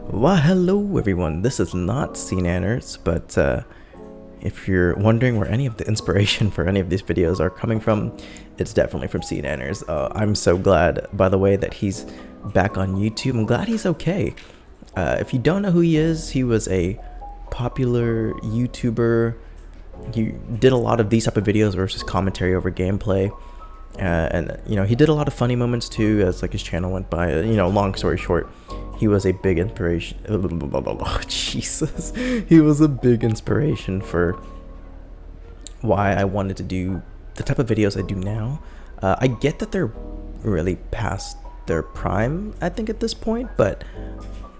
Well, hello everyone. This is not CNanners, but if you're wondering where any of the inspiration for any of these videos are coming from, it's definitely from CNanners. I'm so glad, by the way, that he's back on YouTube. I'm glad he's okay. If you don't know who he is, he was a popular YouTuber. He did a lot of these type of videos versus commentary over gameplay. And he did a lot of funny moments too as like his channel went by. Long story short, he was a big inspiration. Oh, Jesus, he was a big inspiration for why I wanted to do the type of videos I do now. I get that they're really past their prime, I think, at this point, but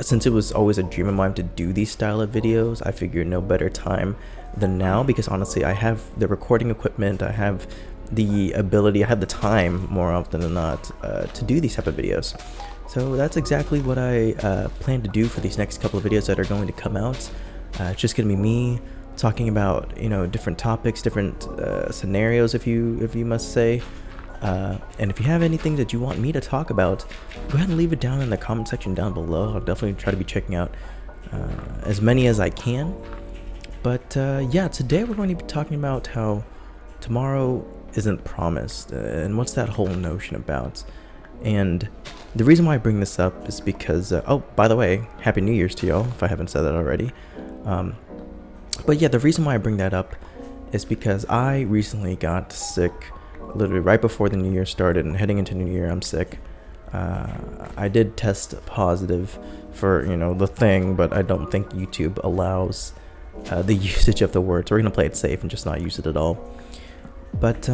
since it was always a dream of mine to do these style of videos, I figured no better time than now, because honestly, I have the recording equipment, I have the ability, I have the time more often than not to do these type of videos. So that's exactly what I plan to do for these next couple of videos that are going to come out. It's just gonna be me talking about different topics, different scenarios, if you must say. And if you have anything that you want me to talk about, go ahead and leave it down in the comment section down below. I'll definitely try to be checking out as many as I can. But yeah, today we're going to be talking about how tomorrow isn't promised, and what's that whole notion about. And the reason why I bring this up is because oh, by the way, Happy New Year's to y'all, if I haven't said that already. But yeah, the reason why I bring that up is because I recently got sick, literally right before the new year started, and heading into New Year, I'm sick. I did test positive for the thing, but I don't think YouTube allows the usage of the word, so we're gonna play it safe and just not use it at all. But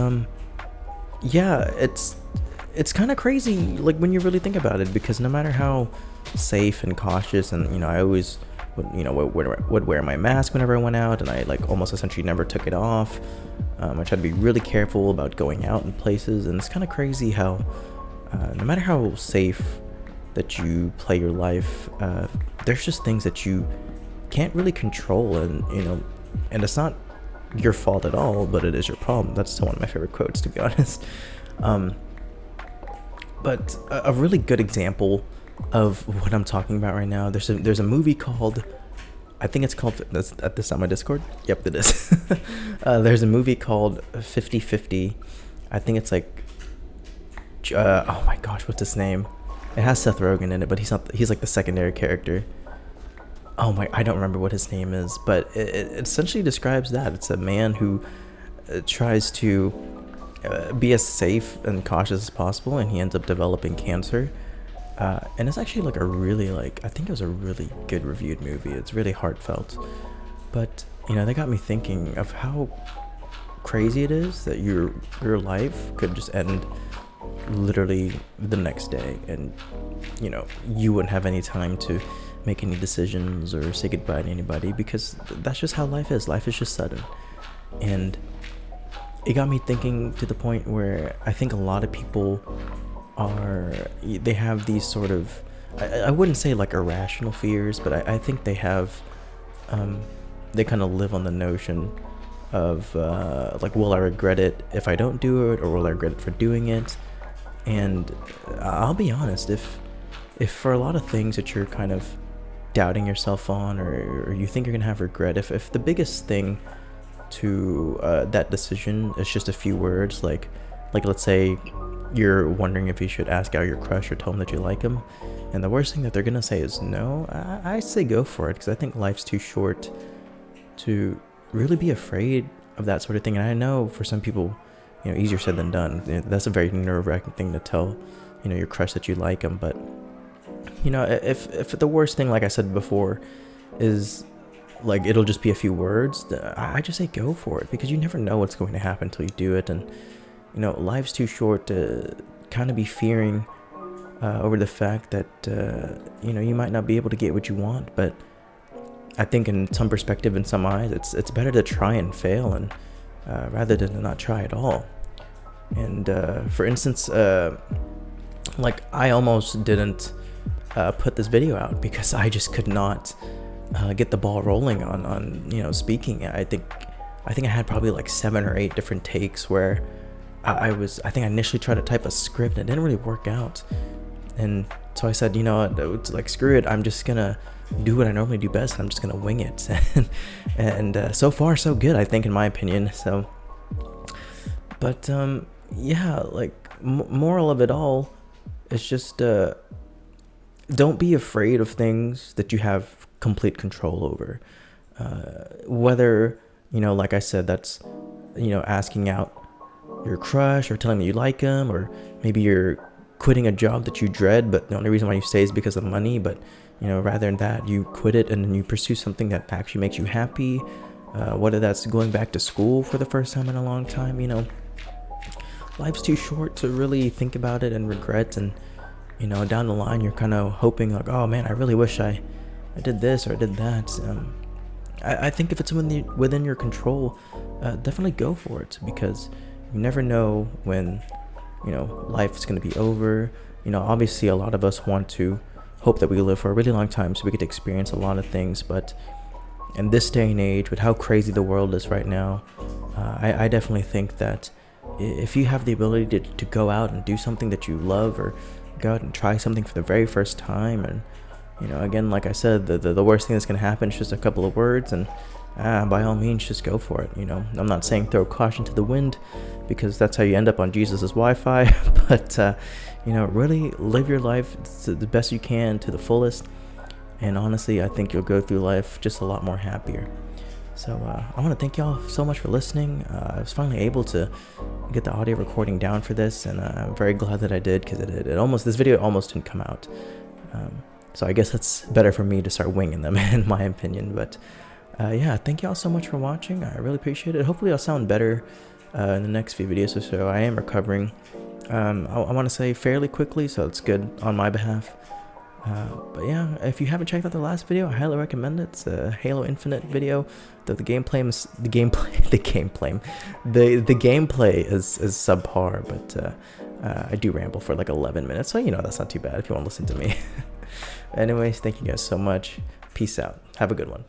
yeah, it's kind of crazy, like, when you really think about it, because no matter how safe and cautious, and I always would wear my mask whenever I went out, and I like almost essentially never took it off. I try to be really careful about going out in places, and it's kind of crazy how no matter how safe that you play your life, there's just things that you can't really control, and and it's not your fault at all, but it is your problem. That's still one of my favorite quotes, to be honest. But a really good example of what I'm talking about right now, there's a movie called, I think it's called, at this on my Discord? Yep, it is. There's a movie called 50/50. I think it's like, oh my gosh, what's his name? It has Seth Rogen in it, but he's like the secondary character. Oh my, I don't remember what his name is, but it essentially describes that. It's a man who tries to be as safe and cautious as possible, and he ends up developing cancer. And it's actually like I think it was a really good reviewed movie. It's really heartfelt. But they got me thinking of how crazy it is that your life could just end literally the next day, and you wouldn't have any time to make any decisions or say goodbye to anybody, because that's just how life is. Life is just sudden. And it got me thinking to the point where I think a lot of people they have these sort of, I wouldn't say like irrational fears, but I think they have, they kind of live on the notion of like, will I regret it if I don't do it, or will I regret it for doing it? And I'll be honest, if for a lot of things that you're kind of doubting yourself on, or you think you're gonna have regret, if the biggest thing to that decision is just a few words, like let's say you're wondering if you should ask out your crush or tell them that you like him, and the worst thing that they're gonna say is no, I say go for it, because I think life's too short to really be afraid of that sort of thing. And I know for some people, easier said than done. That's a very nerve-wracking thing to tell your crush that you like him. But if the worst thing, like I said before, is like it'll just be a few words, I just say go for it, because you never know what's going to happen until you do it. And life's too short to kind of be fearing over the fact that you might not be able to get what you want. But I think in some perspective, in some eyes, it's better to try and fail, and rather than not try at all. And for instance, like, I almost didn't put this video out because I just could not get the ball rolling on speaking. I think I had probably like 7 or 8 different takes where I think I initially tried to type a script and it didn't really work out. And so I said, you know what, it's like, screw it, I'm just gonna do what I normally do best. I'm just gonna wing it. And so far so good, I think, in my opinion. So, but yeah, like, moral of it all is just don't be afraid of things that you have complete control over. Whether, you know, like I said, that's, you know, asking out your crush or telling them you like them, or maybe you're quitting a job that you dread, but the only reason why you stay is because of money. But, you know, rather than that, you quit it and then you pursue something that actually makes you happy. Whether that's going back to school for the first time in a long time, you know, life's too short to really think about it and regret. And, you know, down the line, you're kind of hoping like, oh man, I really wish I did this or I did that. I think if it's within your control, definitely go for it, because you never know when, you know, life's going to be over. You know, obviously a lot of us want to hope that we live for a really long time so we get to experience a lot of things. But in this day and age, with how crazy the world is right now, I definitely think that if you have the ability to go out and do something that you love, or go out and try something for the very first time, and, you know, again, like I said, the worst thing that's going to happen is just a couple of words, and by all means, just go for it. You know, I'm not saying throw caution to the wind, because that's how you end up on Jesus's Wi-Fi, but, you know, really live your life to the best you can, to the fullest, and honestly, I think you'll go through life just a lot more happier. So I want to thank y'all so much for listening. I was finally able to get the audio recording down for this, and I'm very glad that I did, because this video almost didn't come out. So I guess it's better for me to start winging them, in my opinion. But yeah, thank y'all so much for watching. I really appreciate it. Hopefully I'll sound better in the next few videos or so. I am recovering, I want to say, fairly quickly, so it's good on my behalf. But yeah, if you haven't checked out the last video, I highly recommend it. It's a Halo Infinite video. The gameplay is subpar, but I do ramble for like 11 minutes, so, you know, that's not too bad if you want to listen to me. Anyways, thank you guys so much. Peace out. Have a good one.